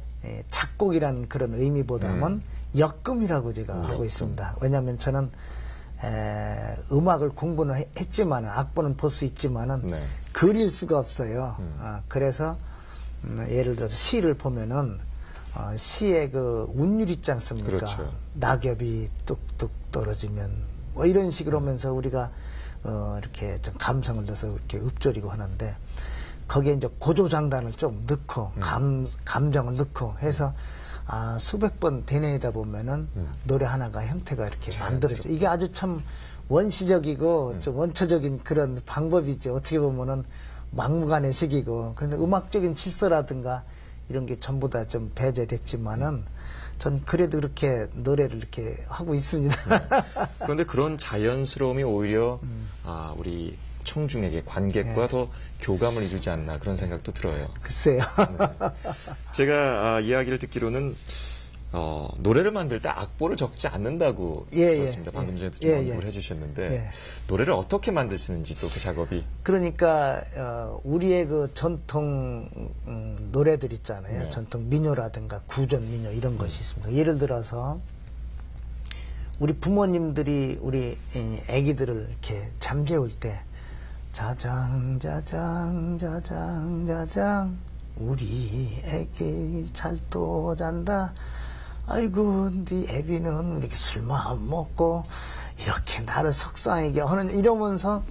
작곡이라는 그런 의미보다는 역금이라고 제가 하고 있습니다. 왜냐하면 저는 음악을 공부는 했지만 악보는 볼 수 있지만은 그릴 수가 없어요. 그래서 예를 들어서 시를 보면은 시의 그 운율 있지 않습니까? 그렇죠. 낙엽이 뚝뚝 떨어지면 뭐 이런 식으로 하면서 우리가 이렇게 좀 감성을 넣어서 이렇게 읊조리고 하는데 거기에 이제 고조장단을 좀 넣고 감정을 넣고 해서 수백 번 되뇌이다 보면은 노래 하나가 형태가 이렇게 만들어져. 이게 아주 참 원시적이고 좀 원초적인 그런 방법이죠. 어떻게 보면은 막무가내 식이고. 그런데 음악적인 질서라든가 이런 게 전부 다 좀 배제됐지만은 전 그래도 그렇게 노래를 이렇게 하고 있습니다. 그런데 그런 자연스러움이 오히려 우리 청중에게 관객과 더 교감을 이루지 않나 그런 생각도 들어요. 글쎄요. 제가 이야기를 듣기로는 노래를 만들 때 악보를 적지 않는다고 들었습니다. 방금 전에도 좀 언급을 해주셨는데 노래를 어떻게 만드시는지 또 그 작업이. 그러니까 우리의 그 전통 노래들 있잖아요. 전통 민요라든가 구전 민요 이런 것이 있습니다. 예를 들어서 우리 부모님들이 우리 아기들을 이렇게 잠재울 때 자장 자장 자장 자장 우리 애기 잘 또 잔다. 아이고 네 애비는 이렇게 술만 먹고 이렇게 나를 속상하게 하는 이러면서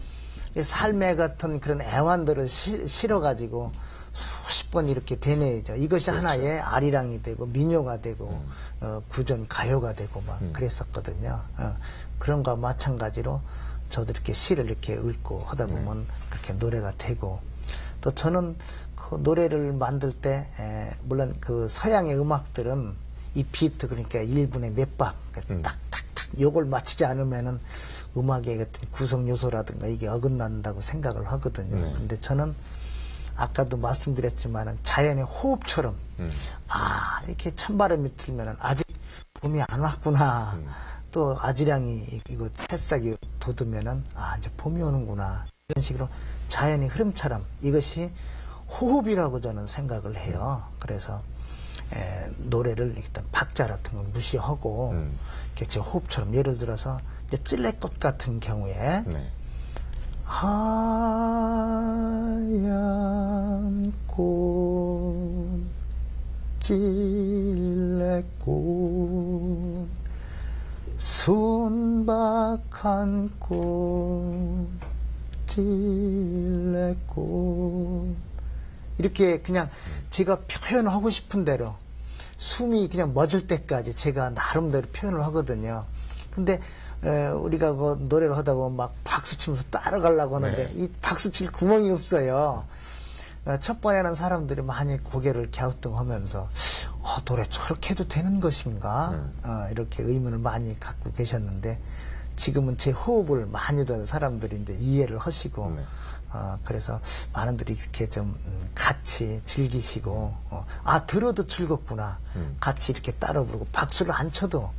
삶의 같은 그런 애환들을 실어가지고 수십 번 이렇게 되뇌죠. 이것이 그렇죠. 하나의 아리랑이 되고 민요가 되고 구전 가요가 되고 막 그랬었거든요. 그런 거와 마찬가지로 저도 이렇게 시를 이렇게 읽고 하다 보면 그렇게 노래가 되고, 또 저는 그 노래를 만들 때 물론 그 서양의 음악들은 이 비트, 그러니까 1분에 몇 박 딱딱딱 요걸 맞추지 않으면은 음악의 같은 구성 요소라든가 이게 어긋난다고 생각을 하거든요. 근데 저는 아까도 말씀드렸지만은 자연의 호흡처럼 이렇게 찬바람이 들면은 아직 봄이 안 왔구나. 또 아지랑이 이거 새싹이 돋으면은 이제 봄이 오는구나. 이런 식으로 자연의 흐름처럼 이것이 호흡이라고 저는 생각을 해요. 그래서 노래를 일단 박자 같은 걸 무시하고 이렇게 제 호흡처럼, 예를 들어서 이제 찔레꽃 같은 경우에 하얀 꽃 찔레꽃 순박한 꽃 찔레꽃, 이렇게 그냥 제가 표현하고 싶은 대로 숨이 그냥 멎을 때까지 제가 나름대로 표현을 하거든요. 근데 우리가 그 노래를 하다 보면 막 박수 치면서 따라가려고 하는데 이 박수 칠 구멍이 없어요. 첫 번에는 사람들이 많이 고개를 갸우뚱하면서 노래 저렇게 해도 되는 것인가? 이렇게 의문을 많이 갖고 계셨는데, 지금은 제 호흡을 많이들 사람들이 이제 이해를 하시고, 그래서 많은들이 이렇게 좀 같이 즐기시고, 들어도 즐겁구나. 같이 이렇게 따라 부르고, 박수를 안 쳐도,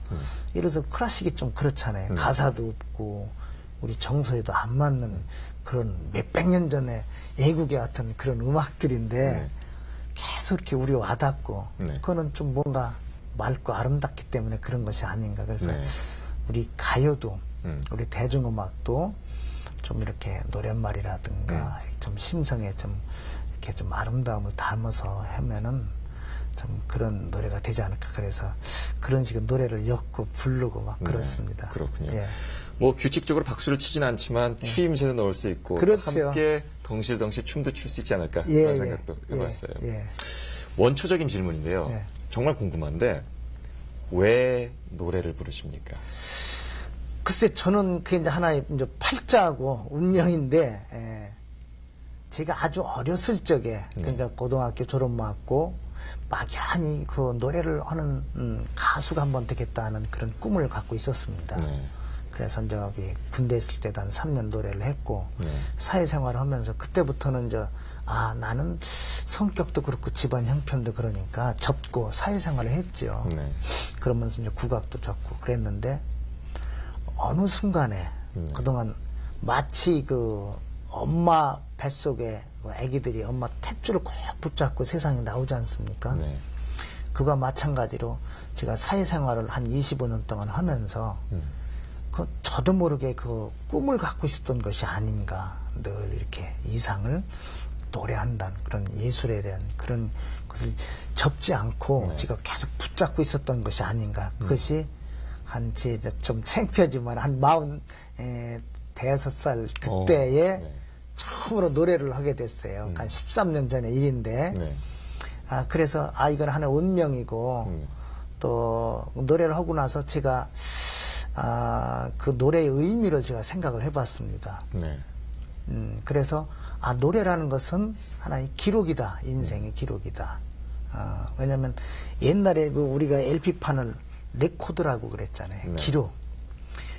이래서 클래식이 좀 그렇잖아요. 가사도 없고, 우리 정서에도 안 맞는 그런 몇백 년 전에 애국의 같은 그런 음악들인데, 계속 이렇게 우리 와닿고, 그거는 좀 뭔가 맑고 아름답기 때문에 그런 것이 아닌가. 그래서 우리 가요도, 우리 대중음악도 좀 이렇게 노랫말이라든가 좀 심성에 좀 이렇게 좀 아름다움을 담아서 하면은 좀 그런 노래가 되지 않을까. 그래서 그런 식의 노래를 엮고 부르고 막 그렇습니다. 그렇군요. 예. 뭐 규칙적으로 박수를 치진 않지만 추임새도 넣을 수 있고, 그렇죠. 함께 덩실덩실 춤도 출 수 있지 않을까 예, 그런 생각도 해봤어요. 원초적인 질문인데요. 정말 궁금한데 왜 노래를 부르십니까? 글쎄, 저는 그게 이제 하나의 이제 팔자고 운명인데, 제가 아주 어렸을 적에, 그러니까 고등학교 졸업 맞고, 막연히 그 노래를 하는 가수가 한번 되겠다는 그런 꿈을 갖고 있었습니다. 그래서 이제 여기 군대 있을 때도 한 3년 노래를 했고, 사회생활을 하면서 그때부터는 이제, 나는 성격도 그렇고 집안 형편도 그러니까 접고 사회생활을 했죠. 그러면서 이제 국악도 접고 그랬는데, 어느 순간에 그동안 마치 그 엄마 뱃속에 아기들이 엄마 탯줄을 꼭 붙잡고 세상에 나오지 않습니까? 그와 마찬가지로 제가 사회생활을 한 25년 동안 하면서 그 저도 모르게 그 꿈을 갖고 있었던 것이 아닌가. 늘 이렇게 이상을 노래한다는 그런 예술에 대한 그런 것을 접지 않고 제가 계속 붙잡고 있었던 것이 아닌가. 그것이 좀 창피하지만 한 45살 그때에 처음으로 노래를 하게 됐어요. 한 13년 전의 일인데, 그래서 이건 하나의 운명이고, 또 노래를 하고 나서 제가 그 노래의 의미를 제가 생각을 해봤습니다. 그래서 노래라는 것은 하나의 기록이다. 인생의 기록이다. 왜냐하면 옛날에 우리가 LP판을 레코드라고 그랬잖아요. 기록.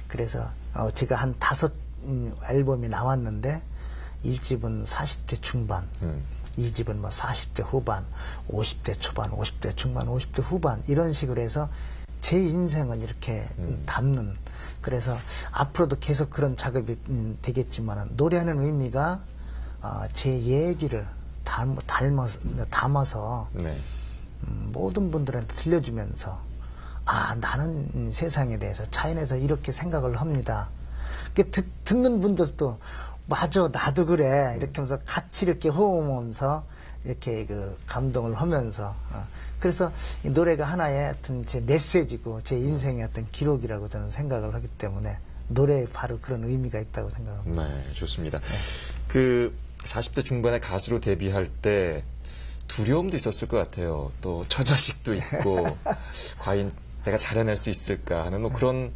그래서 제가 한 5 앨범이 나왔는데 1집은 40대 중반, 2집은 뭐 40대 후반, 50대 초반, 50대 중반, 50대 후반 이런 식으로 해서 제 인생은 이렇게 담는, 그래서 앞으로도 계속 그런 작업이 되겠지만 노래하는 의미가 제 얘기를 담아서 모든 분들한테 들려주면서 나는 세상에 대해서 자연에서 이렇게 생각을 합니다. 듣는 분들도 맞아, 나도 그래 이렇게 하면서 같이 이렇게 호응하면서 이렇게 그 감동을 하면서 그래서 이 노래가 하나의 어떤 제 메시지고 제 인생의 어떤 기록이라고 저는 생각을 하기 때문에 노래에 바로 그런 의미가 있다고 생각합니다. 네, 좋습니다. 그 40대 중반에 가수로 데뷔할 때 두려움도 있었을 것 같아요. 또 처자식도 있고 과연 내가 잘해낼 수 있을까 하는 뭐 그런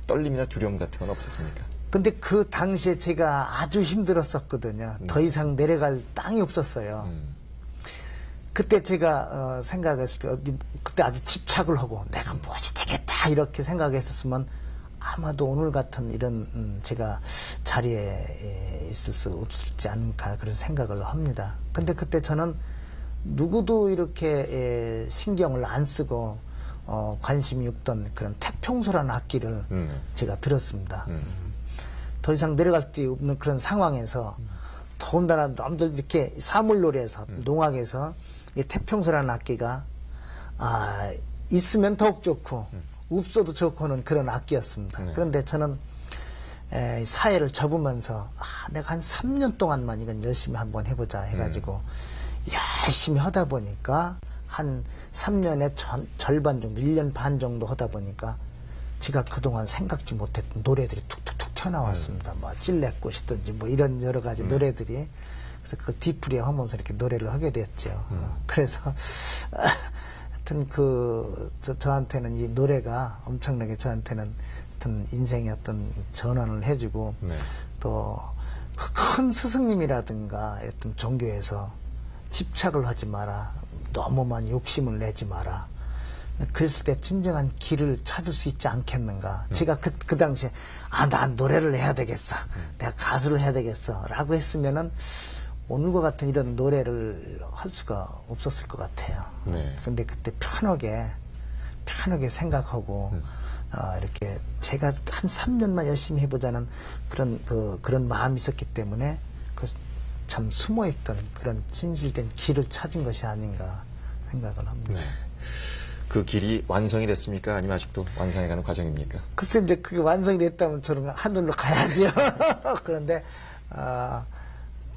떨림이나 두려움 같은 건 없었습니까? 근데 그 당시에 제가 아주 힘들었었거든요. 더 이상 내려갈 땅이 없었어요. 그때 제가 생각했을 때 그때 아주 집착을 하고 내가 무엇이 되겠다 이렇게 생각했었으면 아마도 오늘 같은 이런 제가 자리에 있을 수 없을지 않을까 그런 생각을 합니다. 근데 그때 저는 누구도 이렇게 신경을 안 쓰고 관심이 없던 그런 태평소라는 악기를 제가 들었습니다. 더 이상 내려갈 데 없는 그런 상황에서 더군다나 남들 이렇게 사물놀이에서 농악에서 이 태평소라는 악기가 있으면 더욱 좋고 없어도 좋고 하는 그런 악기였습니다. 그런데 저는 사회를 접으면서 내가 한 3년 동안만 이건 열심히 한번 해보자 해가지고 열심히 하다 보니까 한 3년의 절반 정도, 1년 반 정도 하다 보니까 제가 그동안 생각지 못했던 노래들이 툭툭툭 튀어나왔습니다. 뭐 찔레꽃이든지 뭐 이런 여러 가지 노래들이. 그래서 그 뒤풀이에 하면서 이렇게 노래를 하게 됐죠. 그래서 하여튼 저한테는 이 노래가 엄청나게 저한테는 어떤 인생의 어떤 전환을 해주고 또 그 큰 스승님이라든가 어떤 종교에서 집착을 하지 마라. 너무만 욕심을 내지 마라. 그랬을 때 진정한 길을 찾을 수 있지 않겠는가. 제가 그 당시에 난 노래를 해야 되겠어. 내가 가수를 해야 되겠어. 라고 했으면은 오늘과 같은 이런 노래를 할 수가 없었을 것 같아요. 근데 그때 편하게 생각하고 이렇게 제가 한 3년만 열심히 해보자는 그런 마음이 있었기 때문에 참 숨어있던 그런 진실된 길을 찾은 것이 아닌가 생각을 합니다. 그 길이 완성이 됐습니까? 아니면 아직도 완성해가는 과정입니까? 글쎄 이제 그게 완성이 됐다면 저는 하늘로 가야죠. 그런데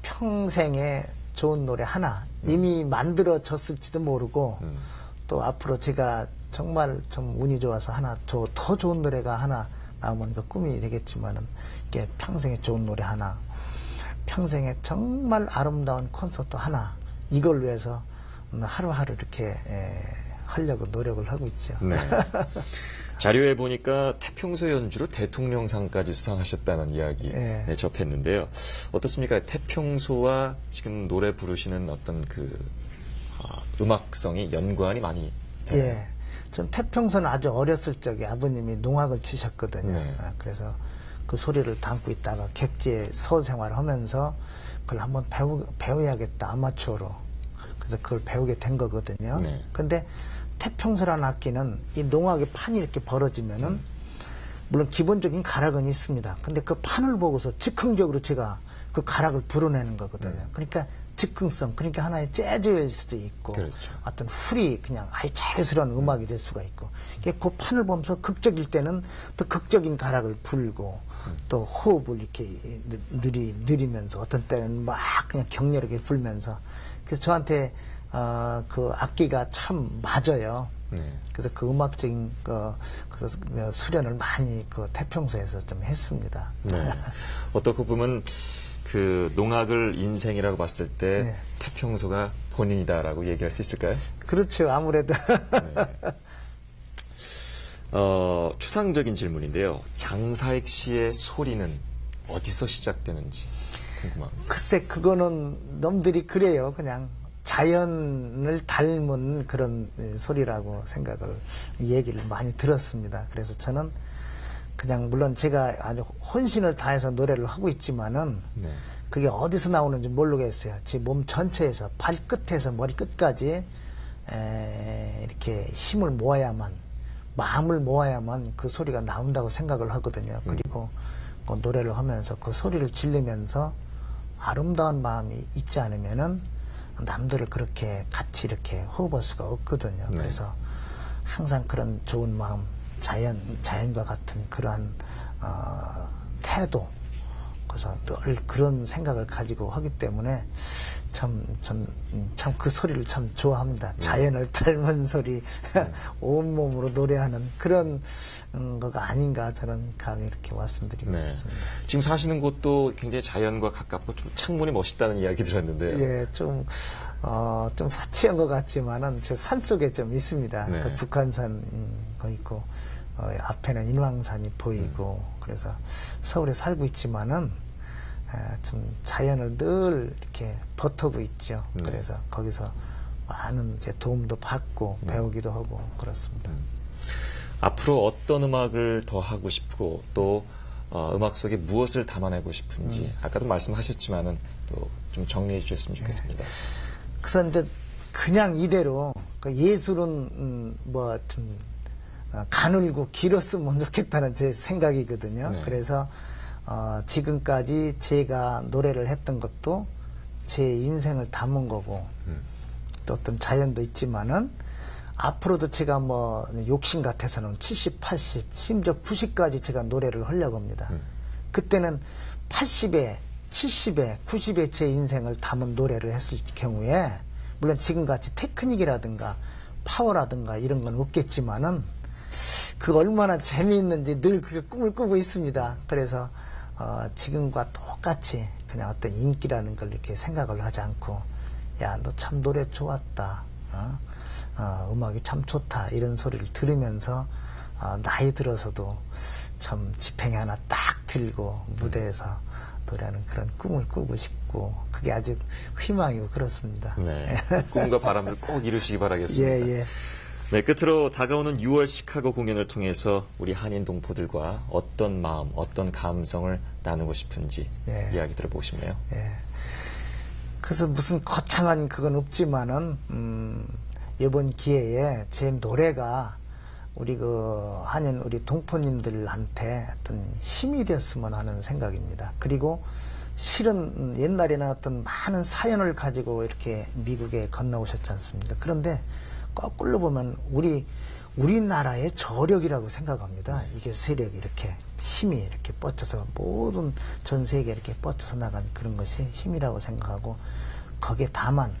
평생에 좋은 노래 하나 이미 만들어졌을지도 모르고 또 앞으로 제가 정말 좀 운이 좋아서 더 좋은 노래가 하나 나오면 그 꿈이 되겠지만은 이게 평생에 좋은 노래 하나, 평생에 정말 아름다운 콘서트 하나 이걸 위해서 하루하루 이렇게 하려고 노력을 하고 있죠. 자료에 보니까 태평소 연주로 대통령상까지 수상하셨다는 이야기 접했는데요. 어떻습니까? 태평소와 지금 노래 부르시는 어떤 음악성이 연관이 많이 되나요? 전 태평소는 아주 어렸을 적에 아버님이 농악을 치셨거든요. 그래서 그 소리를 담고 있다가 객지에 서울 생활을 하면서 그걸 한번 배워야겠다, 아마추어로. 그래서 그걸 배우게 된 거거든요. 근데 태평소라는 악기는 이 농악의 판이 이렇게 벌어지면은 물론 기본적인 가락은 있습니다. 근데 그 판을 보고서 즉흥적으로 제가 그 가락을 불어내는 거거든요. 그러니까 즉흥성, 그러니까 하나의 재즈일 수도 있고 어떤 풀이 그냥 아주 자유스러운 음악이 될 수가 있고 그 판을 보면서 극적일 때는 또 극적인 가락을 불고 또 호흡을 이렇게 느리면서 어떤 때는 막 그냥 격렬하게 불면서 그래서 저한테 그 악기가 참 맞아요. 그래서 그 음악적인 그래서 수련을 많이 그 태평소에서 좀 했습니다. 어떻게 보면 그 농악을 인생이라고 봤을 때 태평소가 본인이다라고 얘기할 수 있을까요? 그렇죠. 아무래도. 추상적인 질문인데요. 장사익 씨의 소리는 어디서 시작되는지 궁금합니다. 글쎄 그거는 놈들이 그래요. 그냥 자연을 닮은 그런 소리라고 얘기를 많이 들었습니다. 그래서 저는 그냥 물론 제가 아주 혼신을 다해서 노래를 하고 있지만은 그게 어디서 나오는지 모르겠어요. 제 몸 전체에서 발끝에서 머리끝까지 이렇게 힘을 모아야만, 마음을 모아야만 그 소리가 나온다고 생각을 하거든요. 그리고 그 노래를 하면서 그 소리를 지르면서 아름다운 마음이 있지 않으면은 남들을 그렇게 같이 이렇게 호흡할 수가 없거든요. 그래서 항상 그런 좋은 마음, 자연과 같은 그러한 태도, 그래서 늘 그런 생각을 가지고 하기 때문에 참 그 소리를 참 좋아합니다. 자연을 닮은 소리, 온몸으로 노래하는 그런 거가 아닌가 저는 감히 이렇게 말씀드리고 네. 싶습니다. 지금 사시는 곳도 굉장히 자연과 가깝고 좀 창문이 멋있다는 이야기 들었는데요. 예, 좀 사치한 것 같지만은 저 산 속에 좀 있습니다. 네. 그 북한산 거 있고 앞에는 인왕산이 보이고 그래서 서울에 살고 있지만은 좀 자연을 늘 이렇게 버터고 있죠. 그래서 거기서 많은 이제 도움도 받고 배우기도 하고 그렇습니다. 앞으로 어떤 음악을 더 하고 싶고 또 음악 속에 무엇을 담아내고 싶은지 아까도 말씀하셨지만은 또 좀 정리해 주셨으면 좋겠습니다. 그래서 이제 그냥 이대로 그 예술은 뭐 좀 가늘고 길었으면 좋겠다는 제 생각이거든요. 네. 그래서 지금까지 제가 노래를 했던 것도 제 인생을 담은 거고 또 어떤 자연도 있지만은 앞으로도 제가 뭐 욕심 같아서는 70, 80, 심지어 90까지 제가 노래를 하려고 합니다. 그때는 80에, 70에, 90에 제 인생을 담은 노래를 했을 경우에 물론 지금같이 테크닉이라든가 파워라든가 이런 건 없겠지만은 그 얼마나 재미있는지 늘 그렇게 꿈을 꾸고 있습니다. 그래서 지금과 똑같이 그냥 어떤 인기라는 걸 이렇게 생각을 하지 않고 야, 너 참 노래 좋았다. 음악이 참 좋다. 이런 소리를 들으면서 나이 들어서도 참 지팽이 하나 딱 들고 무대에서 노래하는 그런 꿈을 꾸고 싶고 그게 아주 희망이고 그렇습니다. 네. 꿈과 바람을 꼭 이루시기 바라겠습니다. 예, 예. 네, 끝으로 다가오는 6월 시카고 공연을 통해서 우리 한인 동포들과 어떤 마음, 어떤 감성을 나누고 싶은지 예. 이야기 들어보고 싶네요. 예. 그래서 무슨 거창한 그건 없지만은 이번 기회에 제 노래가 우리 그 한인 우리 동포님들한테 어떤 힘이 됐으면 하는 생각입니다. 그리고 실은 옛날에는 어떤 많은 사연을 가지고 이렇게 미국에 건너오셨지 않습니까? 그런데 거꾸로 보면 우리나라의 저력이라고 생각합니다. 이게 세력이 이렇게 힘이 이렇게 뻗쳐서 모든 전 세계에 이렇게 뻗쳐서 나간 그런 것이 힘이라고 생각하고 거기에 다만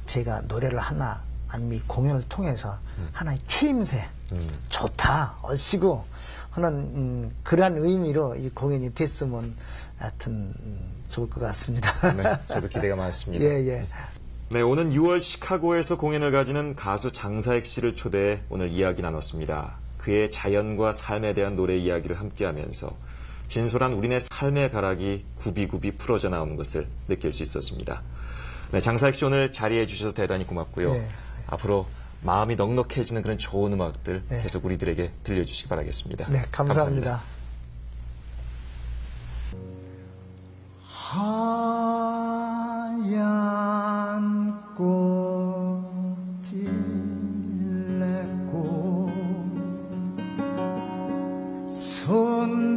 제가 노래를 하나 아니면 이 공연을 통해서 하나의 추임새 좋다 얼씨구 하는 그러한 의미로 이 공연이 됐으면 하여튼 좋을 것 같습니다. 네, 저도 기대가 많습니다. 예, 예. 네, 오는 6월 시카고에서 공연을 가지는 가수 장사익 씨를 초대해 오늘 이야기 나눴습니다. 그의 자연과 삶에 대한 노래 이야기를 함께하면서 진솔한 우리네 삶의 가락이 굽이굽이 풀어져 나오는 것을 느낄 수 있었습니다. 네, 장사익 씨 오늘 자리해 주셔서 대단히 고맙고요. 네. 앞으로 마음이 넉넉해지는 그런 좋은 음악들 네. 계속 우리들에게 들려주시기 바라겠습니다. 네, 감사합니다. 하얀 꽃이 맺고 순박한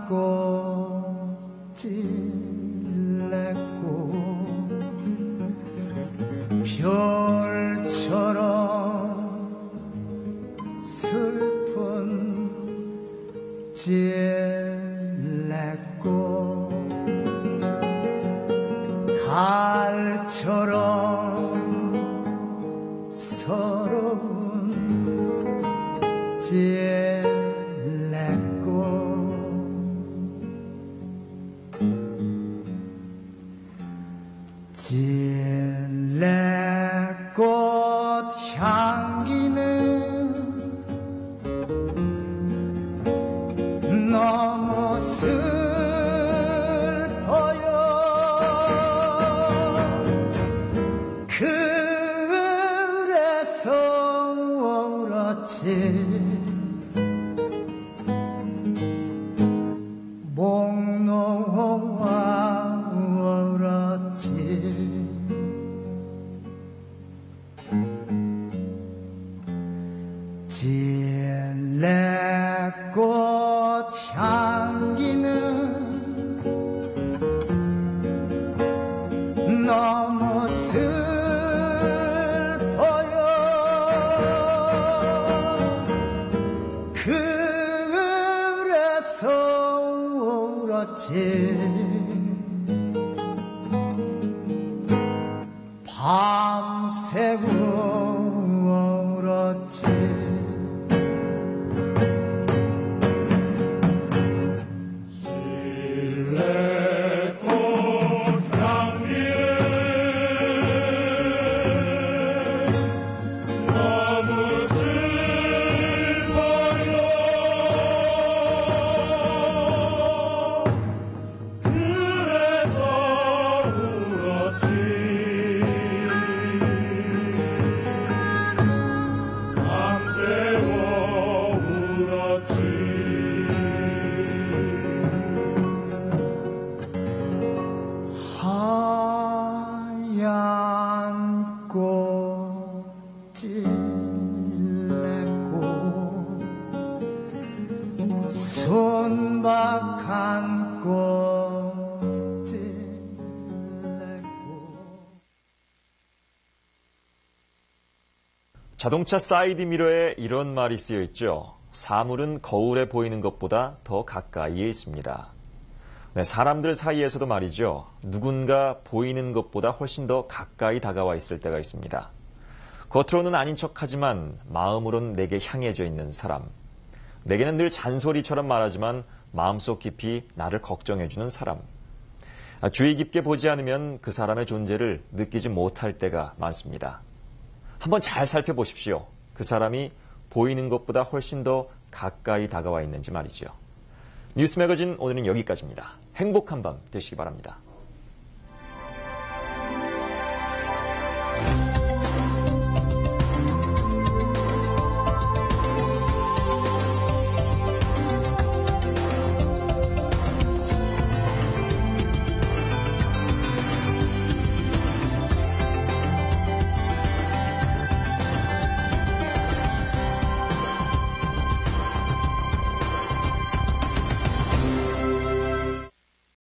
꽃이 맺고 별처럼 슬픈 찔레고 달처럼 서러운 찔레고 찔레꽃 향기는 너무 슬퍼요. 그래서 울었지. 목 놓아 울었지. 찔레꽃 향기는 너무 슬퍼요. 그래서 울었지. 손박 안고 찔레고. 자동차 사이드 미러에 이런 말이 쓰여 있죠. 사물은 거울에 보이는 것보다 더 가까이에 있습니다. 네, 사람들 사이에서도 말이죠. 누군가 보이는 것보다 훨씬 더 가까이 다가와 있을 때가 있습니다. 겉으로는 아닌 척하지만 마음으론 내게 향해져 있는 사람. 내게는 늘 잔소리처럼 말하지만 마음속 깊이 나를 걱정해주는 사람. 주의 깊게 보지 않으면 그 사람의 존재를 느끼지 못할 때가 많습니다. 한번 잘 살펴보십시오. 그 사람이 보이는 것보다 훨씬 더 가까이 다가와 있는지 말이죠. 뉴스 매거진 오늘은 여기까지입니다. 행복한 밤 되시기 바랍니다.